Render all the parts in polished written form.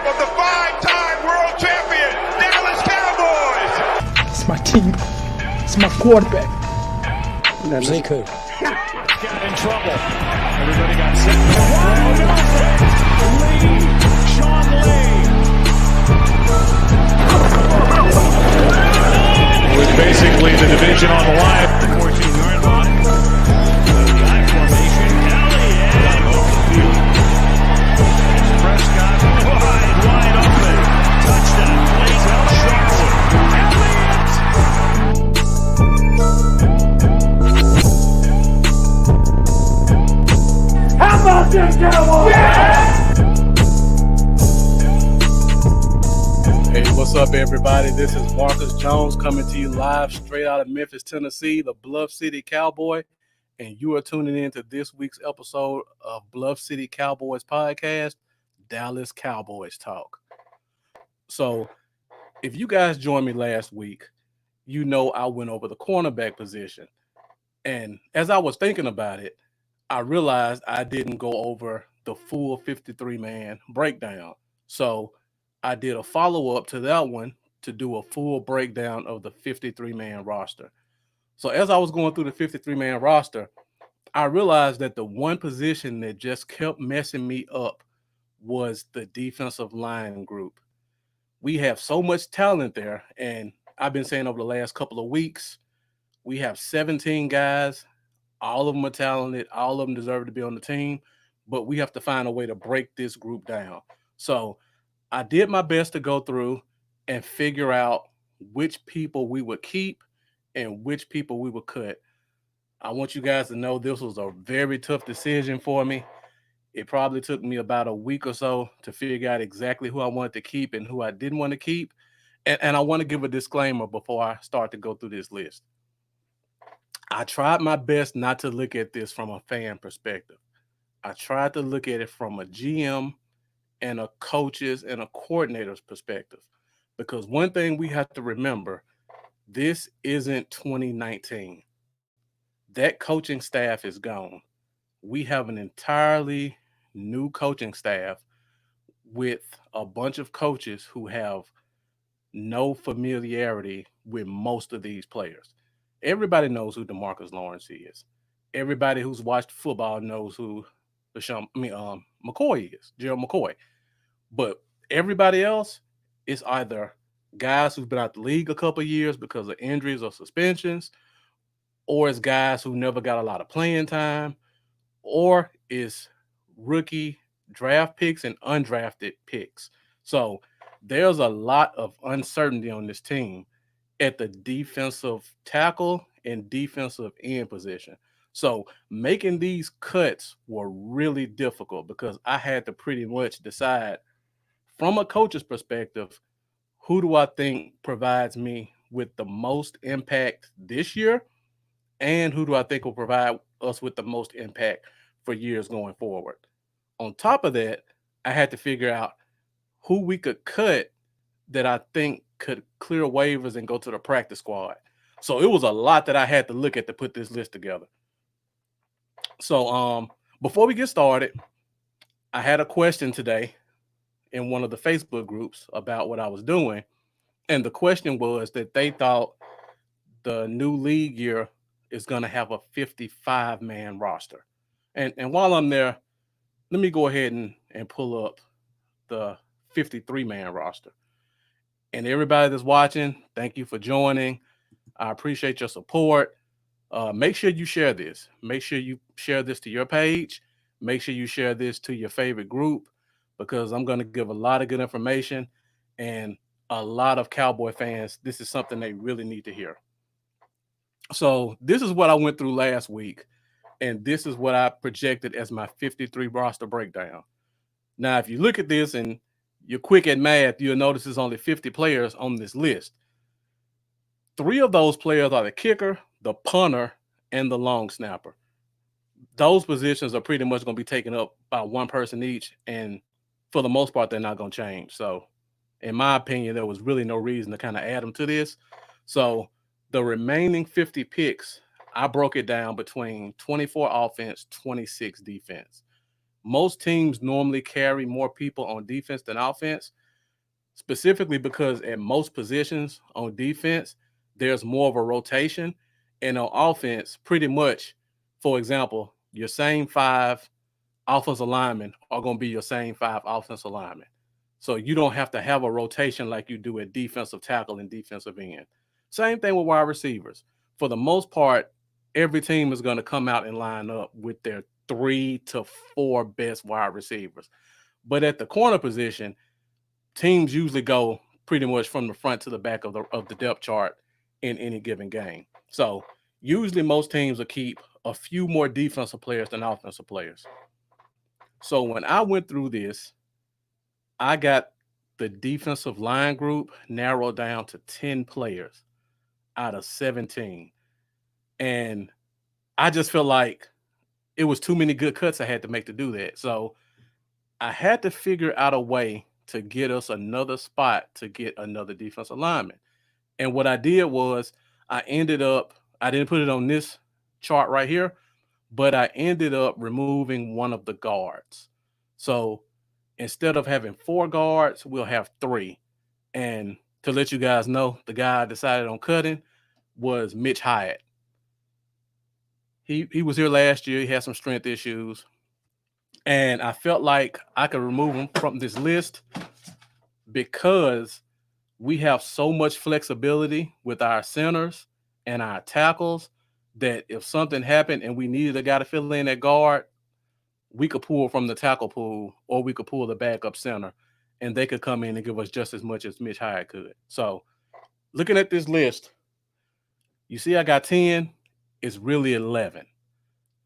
of the five-time world champion Dallas Cowboys. It's my team. It's my quarterback. Zeke who? Got in trouble. Everybody got set. Sean Lee. It was basically the division on the line. 14-yard line. I formation. Elliott. Prescott wide open. Touchdown. Blazell Sharwood. Elliott. How about this, Cowboys? Yeah! Hey, what's up, everybody? This is Marcus Jones coming to you live straight out of Memphis, Tennessee, the Bluff City Cowboy, and you are tuning in to this week's episode of Bluff City Cowboys podcast, Dallas Cowboys Talk. So, if you guys joined me last week, you know I went over the cornerback position, and as I was thinking about it, I realized I didn't go over the full 53-man breakdown. So, I did a follow-up to that one to do a full breakdown of the 53-man roster. So as I was going through the 53-man roster, I realized that the one position that just kept messing me up was the defensive line group. We have so much talent there, and I've been saying over the last couple of weeks, we have 17 guys. All of them are talented. All of them deserve to be on the team, but we have to find a way to break this group down. So I did my best to go through and figure out which people we would keep and which people we would cut. I want you guys to know this was a very tough decision for me. It probably took me about a week or so to figure out exactly who I wanted to keep and who I didn't want to keep. And I want to give a disclaimer before I start to go through this list. I tried my best not to look at this from a fan perspective. I tried to look at it from a GM and a coach's and a coordinator's perspective. Because one thing we have to remember, this isn't 2019. That coaching staff is gone. We have an entirely new coaching staff with a bunch of coaches who have no familiarity with most of these players. Everybody knows who DeMarcus Lawrence is. Everybody who's watched football knows who McCoy is, Gerald McCoy. But everybody else is either guys who've been out the league a couple of years because of injuries or suspensions, or it's guys who never got a lot of playing time, or it's rookie draft picks and undrafted picks. So there's a lot of uncertainty on this team at the defensive tackle and defensive end position. So making these cuts were really difficult because I had to pretty much decide from a coach's perspective, who do I think provides me with the most impact this year? And who do I think will provide us with the most impact for years going forward? On top of that, I had to figure out who we could cut that I think could clear waivers and go to the practice squad. So it was a lot that I had to look at to put this list together. So before we get started, I had a question today in one of the Facebook groups about what I was doing. And the question was that they thought the new league year is going to have a 55-man roster. And while I'm there, let me go ahead and pull up the 53-man roster. And everybody that's watching, thank you for joining. I appreciate your support. Make sure you share this. Make sure you share this to your page. Make sure you share this to your favorite group, because I'm going to give a lot of good information, and a lot of Cowboy fans, this is something they really need to hear. So this is what I went through last week, and this is what I projected as my 53 roster breakdown. Now, if you look at this and you're quick at math, you'll notice there's only 50 players on this list. 3 of those players are the kicker, the punter, and the long snapper. Those positions are pretty much going to be taken up by one person each, and for the most part, they're not going to change. So, in my opinion, there was really no reason to kind of add them to this. So, the remaining 50 picks, I broke it down between 24 offense, 26 defense. most teams normally carry more people on defense than offense, specifically because at most positions on defense, there's more of a rotation. And on offense, pretty much, for example, your same 5 offensive linemen are going to be your same 5 offensive linemen. So you don't have to have a rotation like you do at defensive tackle and defensive end. Same thing with wide receivers. For the most part, every team is going to come out and line up with their 3 to 4 best wide receivers. But at the corner position, teams usually go pretty much from the front to the back of the depth chart in any given game. So usually most teams will keep a few more defensive players than offensive players. So when I went through this, I got the defensive line group narrowed down to 10 players out of 17. And I just felt like it was too many good cuts I had to make to do that. So I had to figure out a way to get us another spot to get another defensive lineman. And what I did was I didn't put it on this chart right here, but I ended up removing one of the guards. So instead of having 4 guards, we'll have 3. And to let you guys know, the guy I decided on cutting was Mitch Hyatt. He was here last year. He had some strength issues. And I felt like I could remove him from this list because we have so much flexibility with our centers and our tackles that if something happened and we needed a guy to fill in at guard, we could pull from the tackle pool or we could pull the backup center and they could come in and give us just as much as Mitch Hyatt could. So looking at this list, you see I got 10, it's really 11.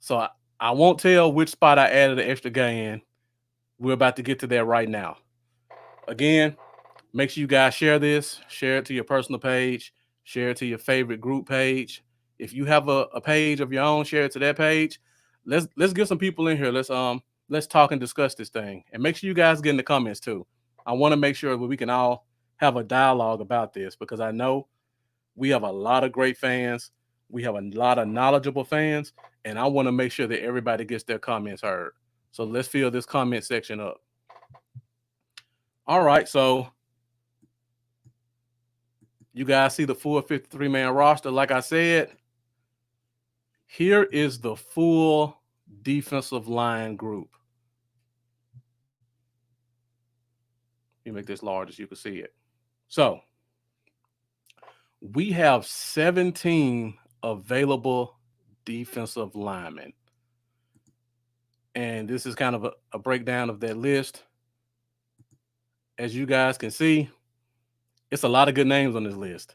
So I won't tell which spot I added an extra guy in. We're about to get to that right now. Again, make sure you guys share this, share it to your personal page, share it to your favorite group page. If you have a page of your own, share it to that page. Let's get some people in here. Let's talk and discuss this thing. And make sure you guys get in the comments too. I want to make sure that we can all have a dialogue about this because I know we have a lot of great fans. We have a lot of knowledgeable fans, and I want to make sure that everybody gets their comments heard. So let's fill this comment section up. All right, so you guys see the full 53-man roster. Like I said, here is the full defensive line group. Let me make this large as you can see it. So we have 17 available defensive linemen. And this is kind of a breakdown of that list. As you guys can see, it's a lot of good names on this list.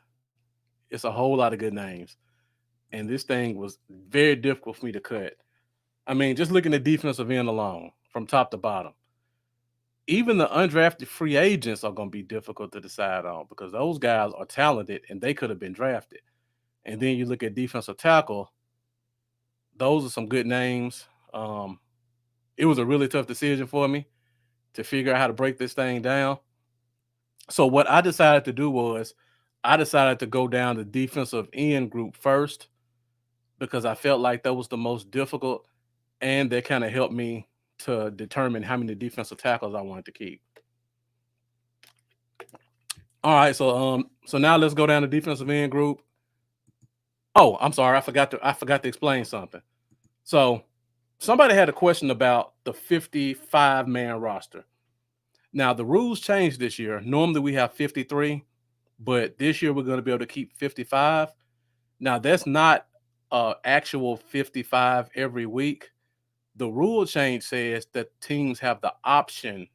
It's a whole lot of good names. And this thing was very difficult for me to cut. I mean, just looking at defensive end alone, from top to bottom. Even the undrafted free agents are going to be difficult to decide on because those guys are talented and they could have been drafted. And then you look at defensive tackle, those are some good names. It was a really tough decision for me to figure out how to break this thing down. So what I decided to do was I decided to go down the defensive end group first because I felt like that was the most difficult and that kind of helped me to determine how many defensive tackles I wanted to keep. All right, so now let's go down the defensive end group. Oh, I'm sorry, I forgot to explain something. So somebody had a question about the 55-man roster. Now the rules changed this year. Normally we have 53, but this year we're going to be able to keep 55. Now that's not actual 55 every week. The rule change says that teams have the option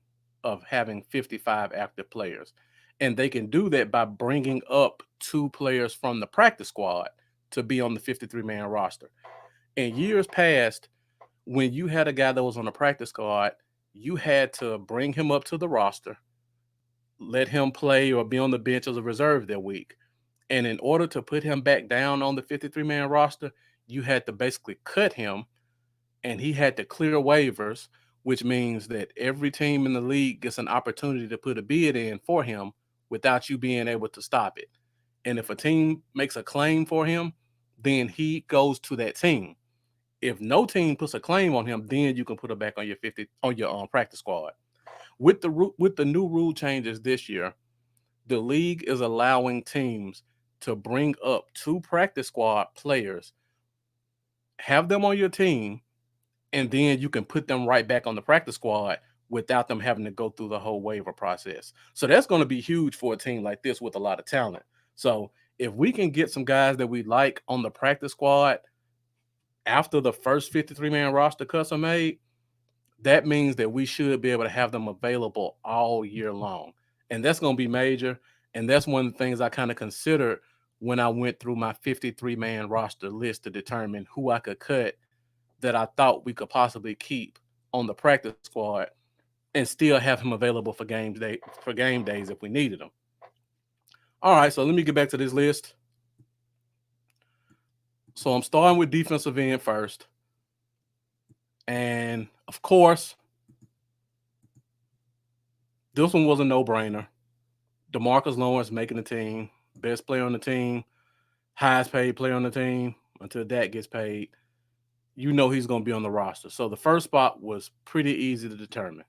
of having 55 active players, and they can do that by bringing up 2 players from the practice squad to be on the 53-man roster. In years past, when you had a guy that was on the practice squad, you had to bring him up to the roster, let him play or be on the bench as a reserve that week. And in order to put him back down on the 53-man roster, you had to basically cut him, and he had to clear waivers, which means that every team in the league gets an opportunity to put a bid in for him without you being able to stop it. And if a team makes a claim for him, then he goes to that team. If no team puts a claim on him, then you can put him back on your 50 on your practice squad. With the new rule changes this year, the league is allowing teams to bring up 2 practice squad players, have them on your team, and then you can put them right back on the practice squad without them having to go through the whole waiver process. So that's going to be huge for a team like this with a lot of talent. So if we can get some guys that we like on the practice squad after the first 53-man roster cuts are made, that means that we should be able to have them available all year long. And that's going to be major. And that's one of the things I kind of considered when I went through my 53-man roster list to determine who I could cut that I thought we could possibly keep on the practice squad and still have him available for game days if we needed him. All right, so let me get back to this list. So I'm starting with defensive end first. And of course, this one was a no-brainer. DeMarcus Lawrence making the team, best player on the team, highest paid player on the team until Dak gets paid. You know he's going to be on the roster. So the first spot was pretty easy to determine.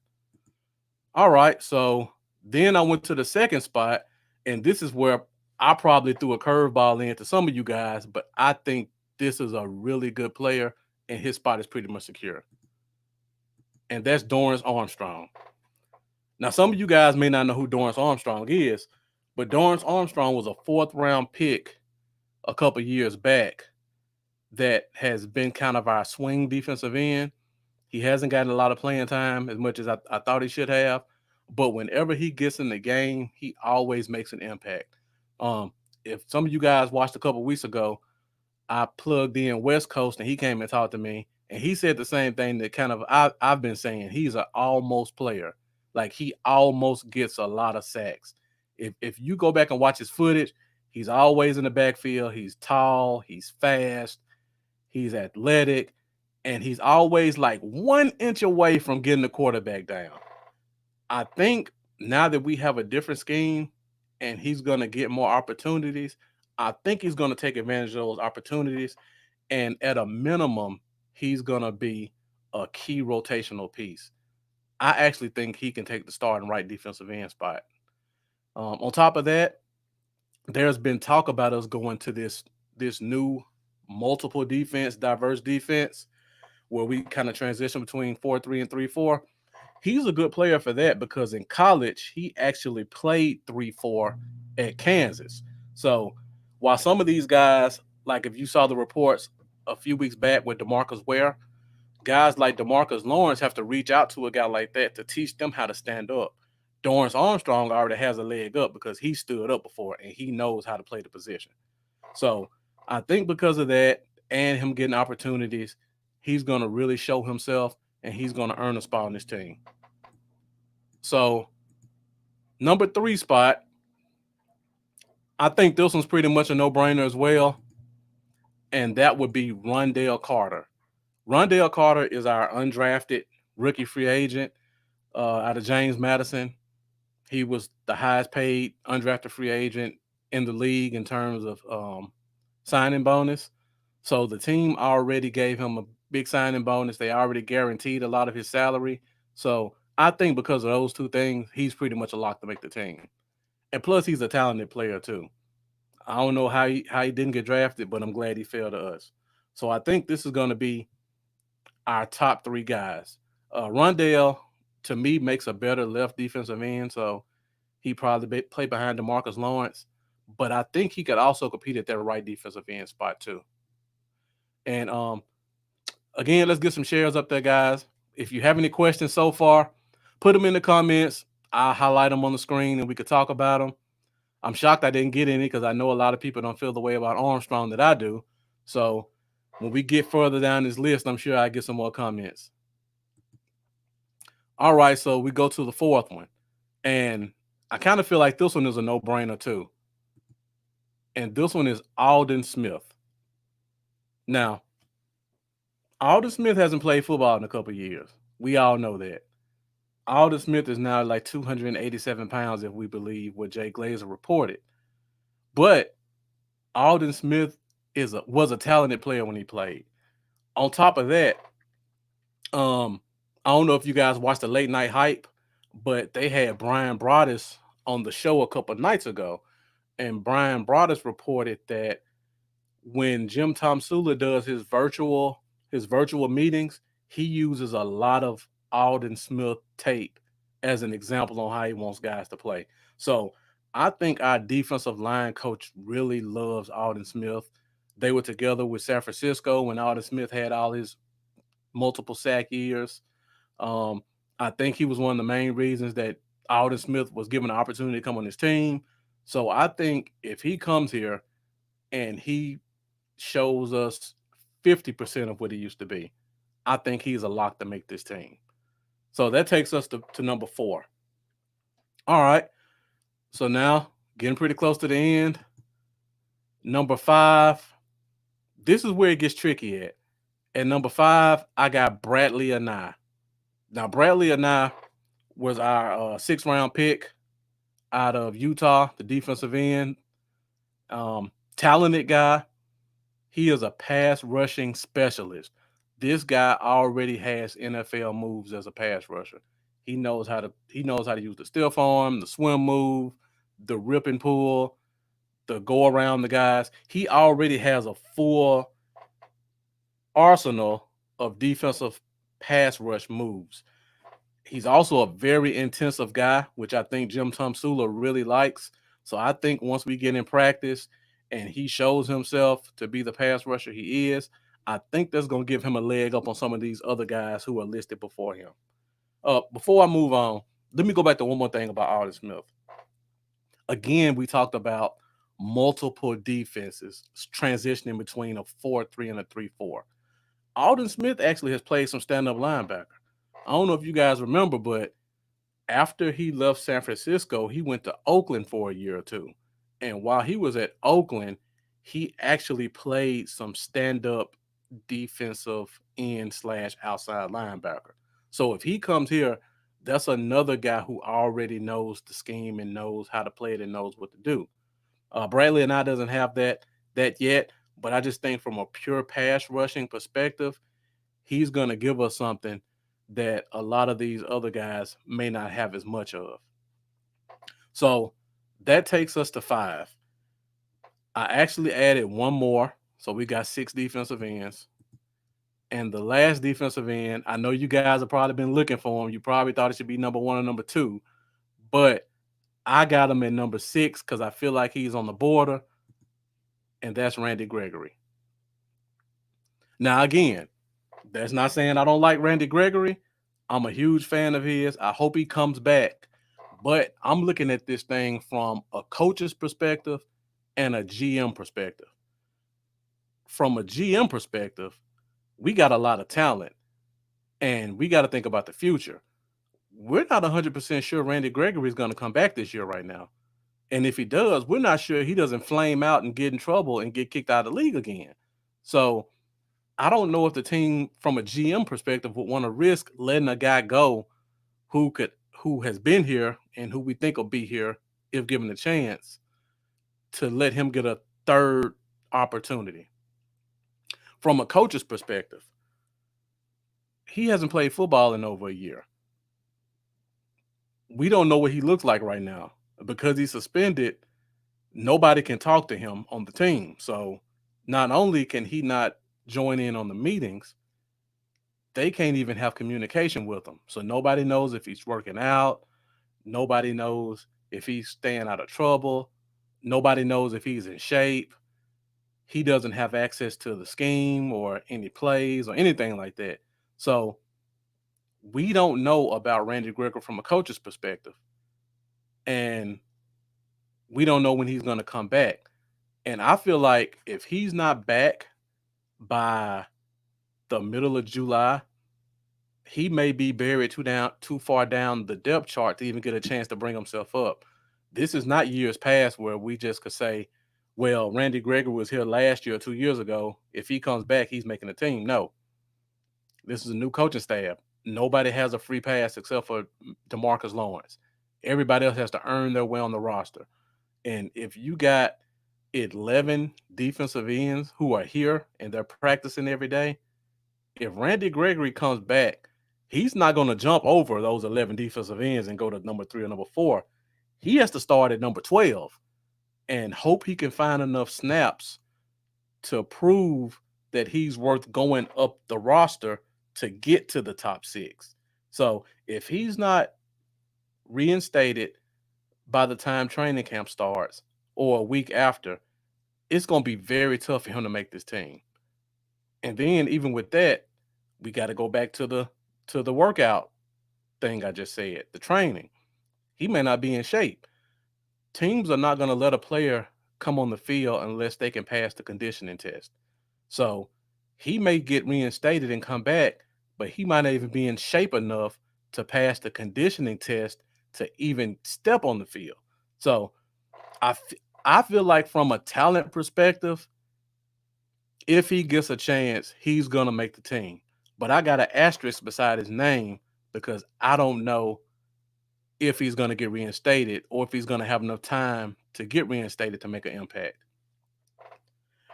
All right, so then I went to the second spot, and this is where I probably threw a curveball in to some of you guys, but I think this is a really good player, and his spot is pretty much secure. And that's Dorrance Armstrong. Now, some of you guys may not know who Dorrance Armstrong is, but Dorrance Armstrong was a 4th-round pick a couple years back that has been kind of our swing defensive end. He hasn't gotten a lot of playing time as much as I thought he should have, but whenever he gets in the game, he always makes an impact. If some of you guys watched a couple weeks ago, I plugged in West Coast and he came and talked to me, and he said the same thing that kind of I've been saying. He's an almost player. Like, he almost gets a lot of sacks. If you go back and watch his footage, he's always in the backfield. He's tall, he's fast, he's athletic, and he's always like 1 inch away from getting the quarterback down. I think now that we have a different scheme and he's going to get more opportunities, I think he's going to take advantage of those opportunities. And at a minimum, he's going to be a key rotational piece. I actually think he can take the starting right defensive end spot. On top of that, there's been talk about us going to this new multiple defense, diverse defense, where we kind of transition between 4-3 and 3-4. He's a good player for that because in college, he actually played 3-4 at Kansas. So while some of these guys, like if you saw the reports a few weeks back with DeMarcus Ware, guys like DeMarcus Lawrence have to reach out to a guy like that to teach them how to stand up. Dorrance Armstrong already has a leg up because he stood up before and he knows how to play the position. So I think because of that and him getting opportunities, he's going to really show himself and he's going to earn a spot on this team. So number 3 spot, I think this one's pretty much a no-brainer as well, and that would be Rondale Carter. Rondale Carter is our undrafted rookie free agent out of James Madison. He was the highest paid undrafted free agent in the league in terms of signing bonus. So the team already gave him a big signing bonus. They already guaranteed a lot of his salary. So I think because of those 2 things, he's pretty much a lock to make the team. And plus, he's a talented player too. I don't know how he didn't get drafted, but I'm glad he fell to us. So I think this is going to be our top 3 guys. Rondale, to me, makes a better left defensive end, so he probably play behind DeMarcus Lawrence. But I think he could also compete at that right defensive end spot too. And again, let's get some shares up there, guys. If you have any questions so far, put them in the comments. I'll highlight them on the screen and we could talk about them. I'm shocked I didn't get any because I know a lot of people don't feel the way about Armstrong that I do. So when we get further down this list, I'm sure I get some more comments. All right, so we go to the 4th one. And I kind of feel like this one is a no-brainer too. And this one is Aldon Smith. Now, Aldon Smith hasn't played football in a couple of years. We all know that. Aldon Smith is now like 287 pounds, if we believe what Jay Glazer reported. But Aldon Smith was a talented player when he played. On top of that, um, I don't know if you guys watched the late night hype, but they had Brian Broaddus on the show a couple nights ago, and Brian Broaddus reported that when Jim Tom Sula does his virtual meetings, he uses a lot of Alden Smith tape as an example on how he wants guys to play. So I think our defensive line coach really loves Alden Smith. They were together with San Francisco when Alden Smith had all his multiple sack years. Um, I think he was one of the main reasons that Alden Smith was given an opportunity to come on his team. So I think if he comes here and he shows us 50% of what he used to be, I think he's a lock to make this team. So that takes us to number 4. All right. So now getting pretty close to the end. Number 5. This is where it gets tricky at. At number 5, I got Bradley Anai. Now, Bradley Anai was our 6th round pick out of Utah, the defensive end. Talented guy. He is a pass rushing specialist. This guy already has NFL moves as a pass rusher. He knows how to use the stiff arm, the swim move, the rip and pull, the go around the guys. He already has a full arsenal of defensive pass rush moves. He's also a very intensive guy, which I think Jim Tomsula really likes. So I think once we get in practice and he shows himself to be the pass rusher he is, I think that's going to give him a leg up on some of these other guys who are listed before him. Before I move on, let me go back to one more thing about Alden Smith. Again, we talked about multiple defenses transitioning between a 4-3 and a 3-4. Alden Smith actually has played some stand-up linebacker. I don't know if you guys remember, but after he left San Francisco, he went to Oakland for a year or two. And while he was at Oakland, he actually played some stand-up defensive end / outside linebacker. So if he comes here, that's another guy who already knows the scheme and knows how to play it and knows what to do. Bradley and I doesn't have that yet, but I just think from a pure pass rushing perspective, he's going to give us something that a lot of these other guys may not have as much of. So that takes us to 5. I actually added one more. So we got 6 defensive ends. And the last defensive end, I know you guys have probably been looking for him. You probably thought it should be number 1 or number 2. But I got him at number 6 because I feel like he's on the border. And that's Randy Gregory. Now, again, that's not saying I don't like Randy Gregory. I'm a huge fan of his. I hope he comes back. But I'm looking at this thing from a coach's perspective and a GM perspective. From a GM perspective, we got a lot of talent, and we got to think about the future. We're not 100% sure Randy Gregory is going to come back this year right now. And if he does, we're not sure he doesn't flame out and get in trouble and get kicked out of the league again. So I don't know if the team, from a GM perspective, would want to risk letting a guy go who has been here and who we think will be here if given a chance, to let him get a third opportunity. From a coach's perspective, he hasn't played football in over a year. We don't know what he looks like right now. Because he's suspended, nobody can talk to him on the team. So not only can he not join in on the meetings, they can't even have communication with him. So nobody knows if he's working out. Nobody knows if he's staying out of trouble. Nobody knows if he's in shape. He doesn't have access to the scheme or any plays or anything like that. So we don't know about Randy Gregory from a coach's perspective. And we don't know when he's going to come back. And I feel like if he's not back by the middle of July, he may be buried too far down the depth chart to even get a chance to bring himself up. This is not years past where we just could say, well, Randy Gregory was here last year or 2 years ago. If he comes back, he's making the team. No. This is a new coaching staff. Nobody has a free pass except for DeMarcus Lawrence. Everybody else has to earn their way on the roster. And if you got 11 defensive ends who are here and they're practicing every day, if Randy Gregory comes back, he's not going to jump over those 11 defensive ends and go to number 3 or number 4. He has to start at number 12 and hope he can find enough snaps to prove that he's worth going up the roster to get to the top 6. So if he's not reinstated by the time training camp starts or a week after, it's going to be very tough for him to make this team. And then even with that, we got to go back to the workout thing I just said, the training. He may not be in shape. Teams are not going to let a player come on the field unless they can pass the conditioning test. So he may get reinstated and come back, but he might not even be in shape enough to pass the conditioning test to even step on the field. So I feel like from a talent perspective, if he gets a chance, he's going to make the team. But I got an asterisk beside his name because I don't know if he's going to get reinstated or if he's going to have enough time to get reinstated to make an impact.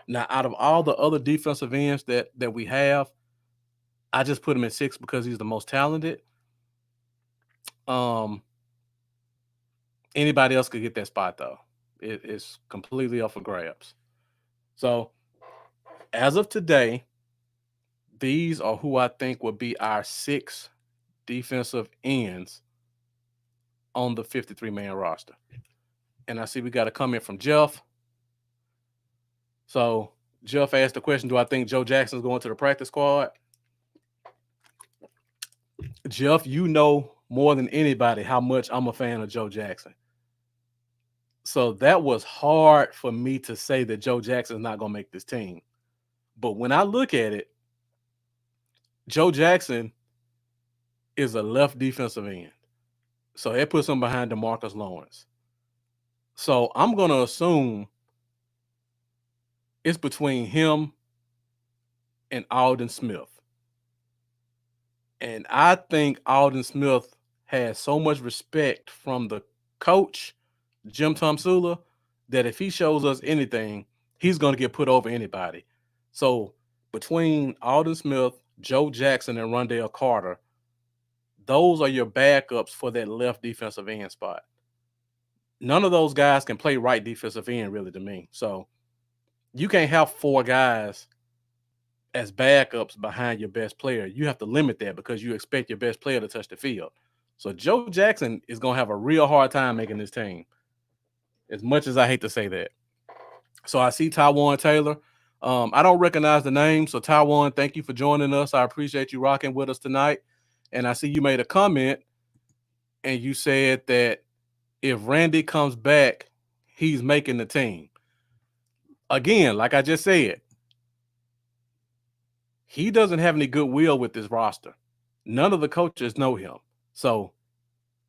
Now, out of all the other defensive ends that we have, I just put him at 6 because he's the most talented. Anybody else could get that spot, though. It's completely up for grabs. So, as of today, these are who I think would be our 6 defensive ends on the 53-man roster. And I see we got a comment from Jeff. So, Jeff asked the question, do I think Joe Jackson's going to the practice squad? Jeff, you know more than anybody how much I'm a fan of Joe Jackson. So that was hard for me to say that Joe Jackson's not going to make this team. But when I look at it, Joe Jackson is a left defensive end. So it puts him behind DeMarcus Lawrence. So I'm going to assume it's between him and Alden Smith. And I think Alden Smith has so much respect from the coach, Jim Tomsula, that if he shows us anything, he's going to get put over anybody. So between Alden Smith, Joe Jackson, and Rondale Carter, those are your backups for that left defensive end spot. None of those guys can play right defensive end, really, to me. So you can't have 4 guys as backups behind your best player. You have to limit that because you expect your best player to touch the field. So Joe Jackson is going to have a real hard time making this team, as much as I hate to say that. So I see Tywan Taylor. I don't recognize the name. So Tywan, thank you for joining us. I appreciate you rocking with us tonight. And I see you made a comment and you said that if Randy comes back, he's making the team. Again, like I just said, he doesn't have any goodwill with this roster. None of the coaches know him. So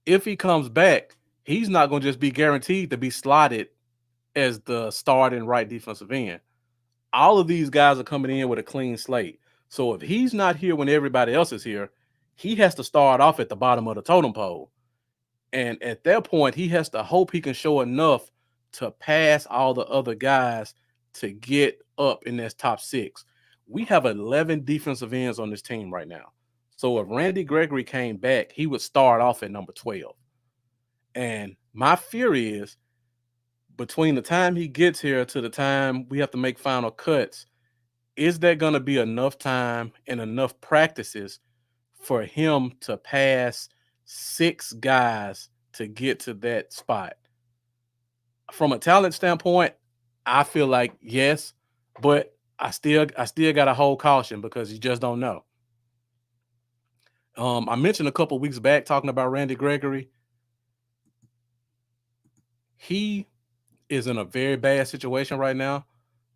if he comes back, he's not going to just be guaranteed to be slotted as the starting right defensive end. All of these guys are coming in with a clean slate. So if he's not here when everybody else is here, he has to start off at the bottom of the totem pole. And at that point, he has to hope he can show enough to pass all the other guys to get up in this top 6. We have 11 defensive ends on this team right now. So if Randy Gregory came back, he would start off at number 12. And my fear is between the time he gets here to the time we have to make final cuts, is there going to be enough time and enough practices for him to pass 6 guys to get to that spot? From a talent standpoint, I feel like yes, but I still got to hold caution because you just don't know. I mentioned a couple weeks back talking about Randy Gregory. He is in a very bad situation right now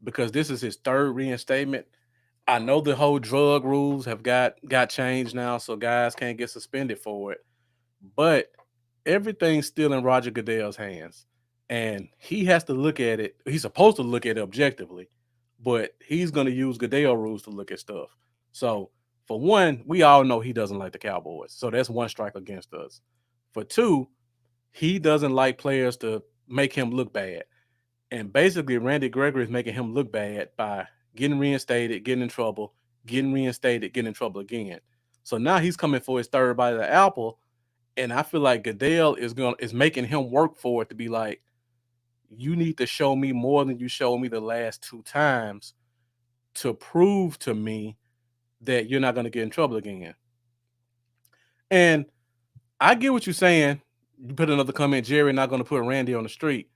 because this is his 3rd reinstatement. I know the whole drug rules have got changed now, so guys can't get suspended for it. But everything's still in Roger Goodell's hands. And he has to look at it. He's supposed to look at it objectively, but he's going to use Goodell rules to look at stuff. So, for one, we all know he doesn't like the Cowboys. So that's 1 strike against us. For 2, he doesn't like players to make him look bad. And basically, Randy Gregory is making him look bad by getting reinstated, getting in trouble, getting reinstated, getting in trouble again. So now he's coming for his third bite of the apple, and I feel like Goodell is making him work for it to be like, you need to show me more than you showed me the last 2 times to prove to me that you're not going to get in trouble again. And I get what you're saying. You put another comment, Jerry not going to put Randy on the street.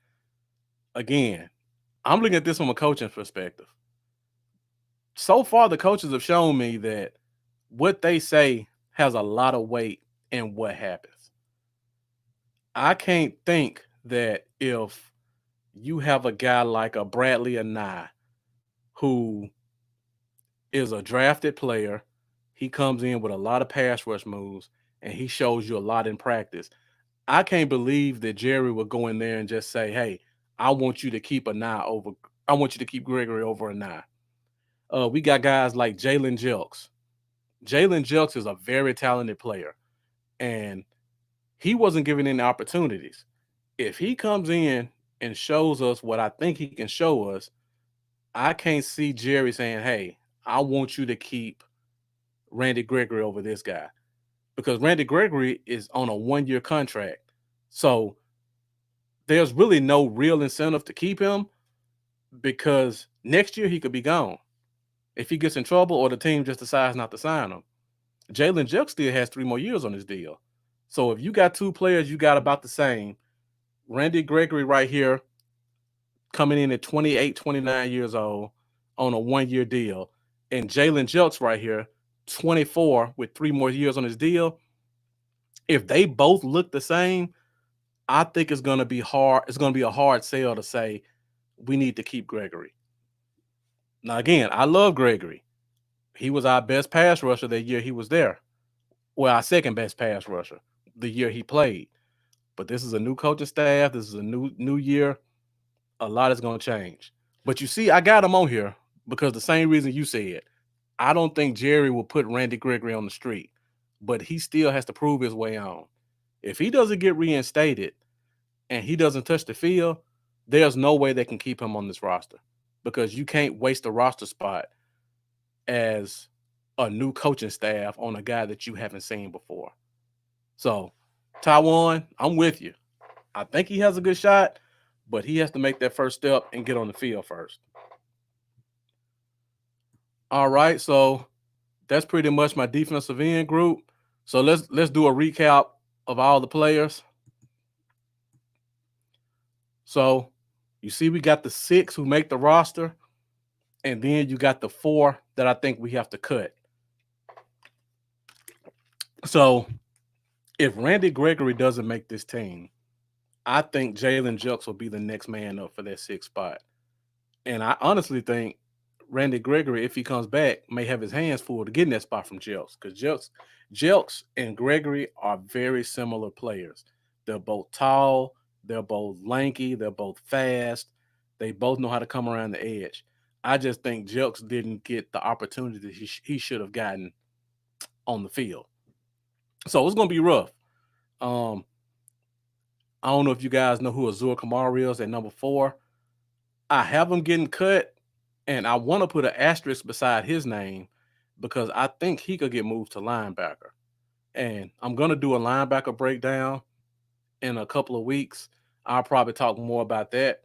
Again, I'm looking at this from a coaching perspective. So far, the coaches have shown me that what they say has a lot of weight in what happens. I can't think that if you have a guy like a Bradley Anai who is a drafted player, he comes in with a lot of pass rush moves, and he shows you a lot in practice. I can't believe that Jerry would go in there and just say, hey, I want you to keep Gregory over Anai. We got guys like Jalen Jelks. Jalen Jelks is a very talented player, and he wasn't given any opportunities. If he comes in and shows us what I think he can show us, I can't see Jerry saying, hey, I want you to keep Randy Gregory over this guy, because Randy Gregory is on a 1-year contract. So there's really no real incentive to keep him, because next year he could be gone if he gets in trouble or the team just decides not to sign him. Jalen Jelks still has 3 more years on his deal. So if you got 2 players, you got about the same. Randy Gregory right here coming in at 28, 29 years old on a 1-year deal. And Jalen Jelks right here, 24 with 3 more years on his deal. If they both look the same, I think it's going to be hard. It's going to be a hard sell to say we need to keep Gregory. Now, again, I love Gregory. He was our best pass rusher that year he was there. Well, our second best pass rusher the year he played. But this is a new coaching staff. This is a new year. A lot is going to change. But you see, I got him on here because the same reason you said. I don't think Jerry will put Randy Gregory on the street, but he still has to prove his way on. If he doesn't get reinstated and he doesn't touch the field, there's no way they can keep him on this roster, because you can't waste a roster spot as a new coaching staff on a guy that you haven't seen before. So, Taiwan, I'm with you. I think he has a good shot, but he has to make that first step and get on the field first. All right, so that's pretty much my defensive end group. So let's do a recap of all the players. So you see we got the 6 who make the roster, and then you got the 4 that I think we have to cut. So if Randy Gregory doesn't make this team, I think Jalen Jelks will be the next man up for that 6th spot. And I honestly think Randy Gregory, if he comes back, may have his hands full to getting that spot from Jelks, because Jelks and Gregory are very similar players. They're both tall, they're both lanky, they're both fast. They both know how to come around the edge. I just think Jelks didn't get the opportunity that he should have gotten on the field. So it's going to be rough. I don't know if you guys know who Azur Kamara is at number 4. I have him getting cut, and I want to put an asterisk beside his name because I think he could get moved to linebacker. And I'm going to do a linebacker breakdown in a couple of weeks. I'll probably talk more about that.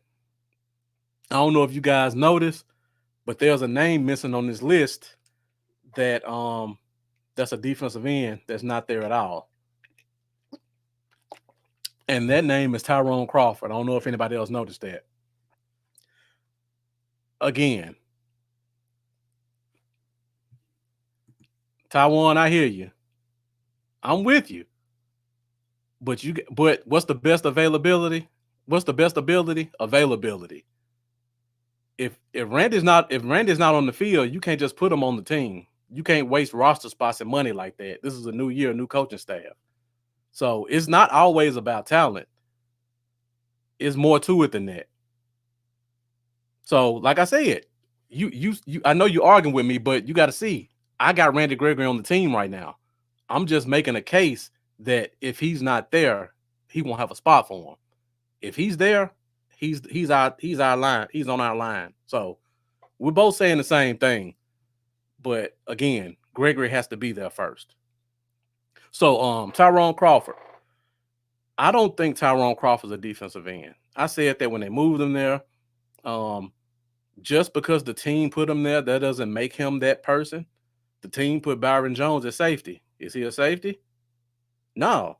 I don't know if you guys noticed, but there's a name missing on this list that that's a defensive end that's not there at all. And that name is Tyrone Crawford. I don't know if anybody else noticed that. Again, Taiwan, I hear you. I'm with you. But what's the best availability? What's the best ability? Availability. If Randy's not on the field, you can't just put him on the team. You can't waste roster spots and money like that. This is a new year, new coaching staff. So it's not always about talent. It's more to it than that. So, like I said, you I know you're arguing with me, but you got to see, I got Randy Gregory on the team right now. I'm just making a case that if he's not there, he won't have a spot for him. If he's there, he's our line. He's on our line. So we're both saying the same thing. But again, Gregory has to be there first. So Tyrone Crawford. I don't think Tyrone Crawford's a defensive end. I said that when they moved him there. Just because the team put him there, that doesn't make him that person. The team put Byron Jones at safety. Is he a safety? No.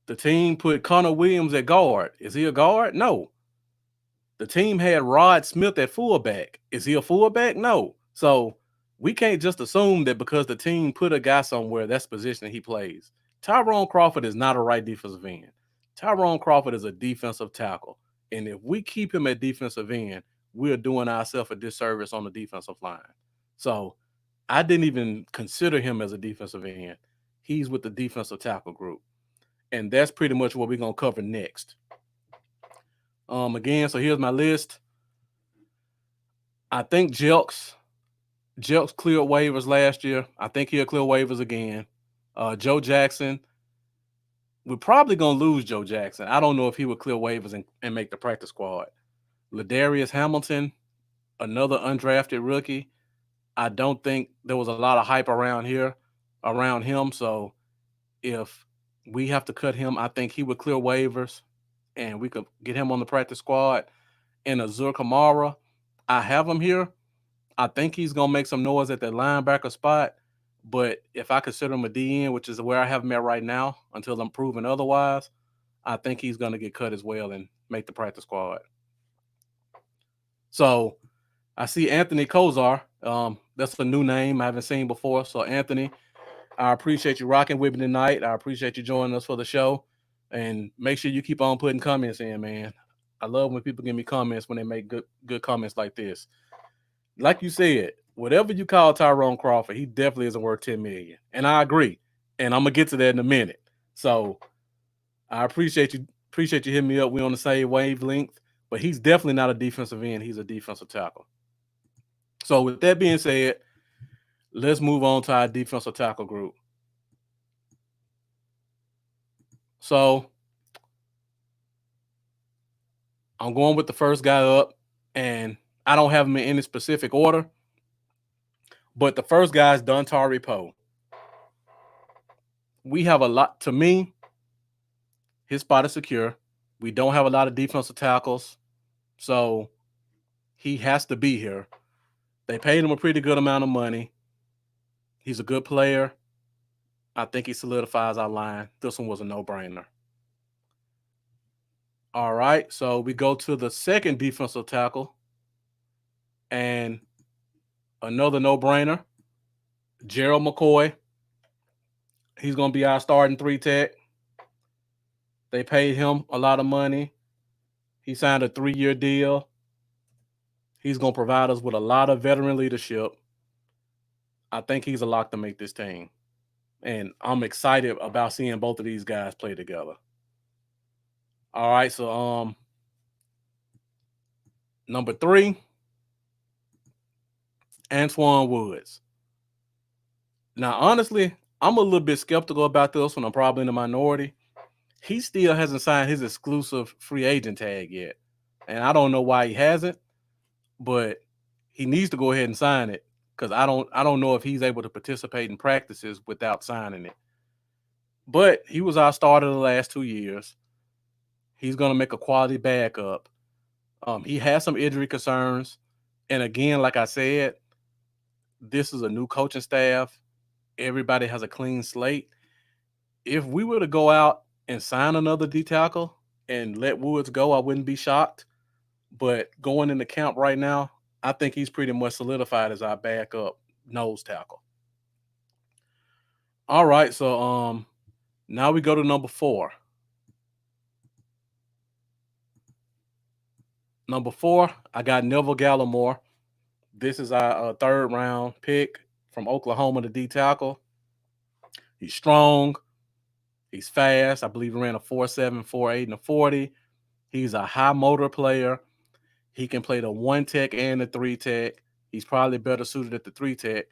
The team put Connor Williams at guard. Is he a guard? No. The team had Rod Smith at fullback. Is he a fullback? No. So we can't just assume that because the team put a guy somewhere, that's the position he plays. Tyrone Crawford is not a right defensive end. Tyrone Crawford is a defensive tackle. And if we keep him at defensive end, we're doing ourselves a disservice on the defensive line. So I didn't even consider him as a defensive end. He's with the defensive tackle group. And that's pretty much what we're going to cover next. Again, so here's my list. I think Jelks cleared waivers last year. I think he'll clear waivers again. Joe Jackson, we're probably going to lose Joe Jackson. I don't know if he would clear waivers and make the practice squad. Ladarius Hamilton, another undrafted rookie. I don't think there was a lot of hype around him. So if we have to cut him, I think he would clear waivers and we could get him on the practice squad. And Azur Kamara, I have him here. I think he's going to make some noise at that linebacker spot. But if I consider him a DN, which is where I have him at right now, until I'm proven otherwise, I think he's going to get cut as well and make the practice squad. So I see Anthony Kozar. That's a new name I haven't seen before. So, Anthony, I appreciate you rocking with me tonight. I appreciate you joining us for the show. And make sure you keep on putting comments in, man. I love when people give me comments when they make good comments like this. Like you said, whatever you call Tyrone Crawford, he definitely isn't worth $10 million. And I agree. And I'm going to get to that in a minute. So I appreciate you hitting me up. We're on the same wavelength. But he's definitely not a defensive end. He's a defensive tackle. So with that being said, let's move on to our defensive tackle group. So I'm going with the first guy up, and I don't have him in any specific order, but the first guy is Dontari Poe. We have a lot, to me, his spot is secure. We don't have a lot of defensive tackles, so he has to be here. They paid him a pretty good amount of money. He's a good player. I think he solidifies our line. This one was a no-brainer. All right, so we go to the second defensive tackle, and another no-brainer, Gerald McCoy. He's going to be our starting 3-tech. They paid him a lot of money. He signed a 3-year deal. He's going to provide us with a lot of veteran leadership. I think he's a lock to make this team. And I'm excited about seeing both of these guys play together. All right, so number 3, Antoine Woods. Now, honestly, I'm a little bit skeptical about this one. I'm probably in the minority. He still hasn't signed his exclusive free agent tag yet. And I don't know why he hasn't, but he needs to go ahead and sign it because I don't know if he's able to participate in practices without signing it. But he was our starter the last 2 years. He's going to make a quality backup. He has some injury concerns. And again, like I said, this is a new coaching staff. Everybody has a clean slate. If we were to go out and sign another D tackle and let Woods go, I wouldn't be shocked. But going into camp right now, I think he's pretty much solidified as our backup nose tackle. All right, so now we go to number 4. Number 4, I got Neville Gallimore. This is our 3rd round pick from Oklahoma, the D tackle. He's strong. He's fast. I believe he ran a 4.7, 4.8, and a 40. He's a high motor player. He can play the 1-tech and the 3-tech. He's probably better suited at the 3-tech.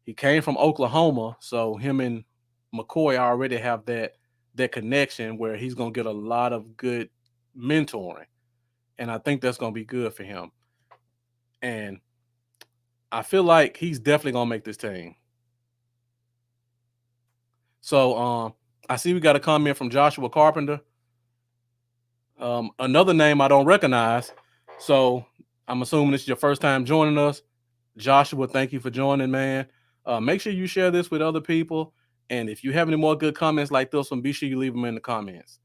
He came from Oklahoma, so him and McCoy already have that connection where he's going to get a lot of good mentoring. And I think that's going to be good for him. And I feel like he's definitely gonna make this team. So I see we got a comment from Joshua Carpenter. Another name I don't recognize. So I'm assuming this is your first time joining us. Joshua, thank you for joining, man. Make sure you share this with other people. And if you have any more good comments like this one, be sure you leave them in the comments.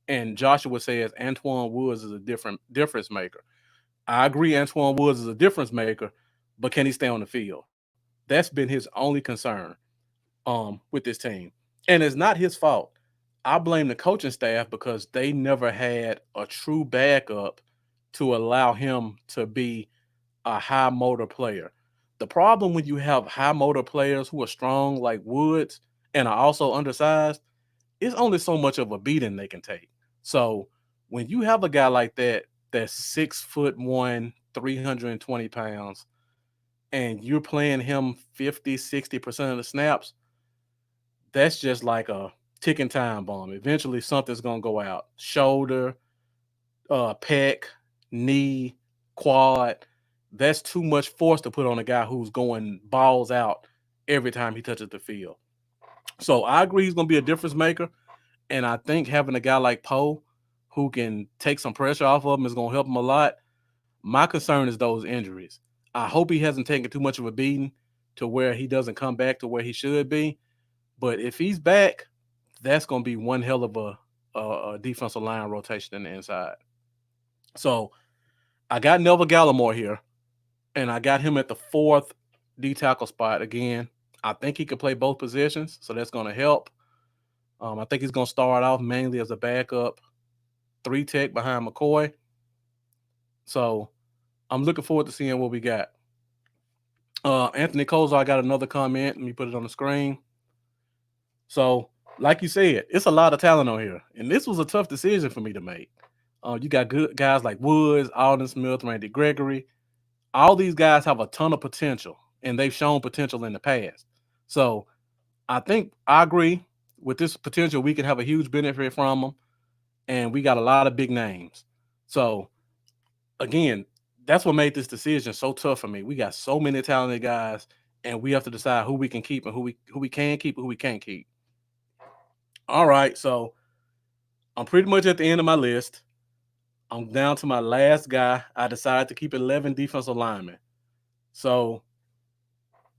And Joshua says Antoine Woods is a difference maker. I agree Antoine Woods is a difference maker, but can he stay on the field? That's been his only concern with this team. And it's not his fault. I blame the coaching staff because they never had a true backup to allow him to be a high motor player. The problem when you have high motor players who are strong like Woods and are also undersized, it's only so much of a beating they can take. So when you have a guy like that, that's 6'1", 320 pounds, and you're playing him 50, 60% of the snaps, that's just like a ticking time bomb. Eventually something's gonna go out. Shoulder, pec, knee, quad. That's too much force to put on a guy who's going balls out every time he touches the field. So I agree he's gonna be a difference maker. And I think having a guy like Poe who can take some pressure off of him is gonna help him a lot. My concern is those injuries. I hope he hasn't taken too much of a beating to where he doesn't come back to where he should be. But if he's back, that's gonna be one hell of a defensive line rotation in the inside. So I got Neville Gallimore here, and I got him at the 4th D tackle spot again. I think he could play both positions, so that's going to help. I think he's going to start off mainly as a backup 3 tech behind McCoy. So I'm looking forward to seeing what we got. Anthony Kozar got another comment. Let me put it on the screen. So, like you said, it's a lot of talent on here, and this was a tough decision for me to make. You got good guys like Woods, Alden Smith, Randy Gregory. All these guys have a ton of potential, and they've shown potential in the past. So I think I agree with this potential. We can have a huge benefit from them, and we got a lot of big names. So again, that's what made this decision so tough for me. We got so many talented guys, and we have to decide who we can keep and who we can keep and who we can't keep. All right, so I'm pretty much at the end of my list. I'm down to my last guy. I decided to keep 11 defensive linemen. So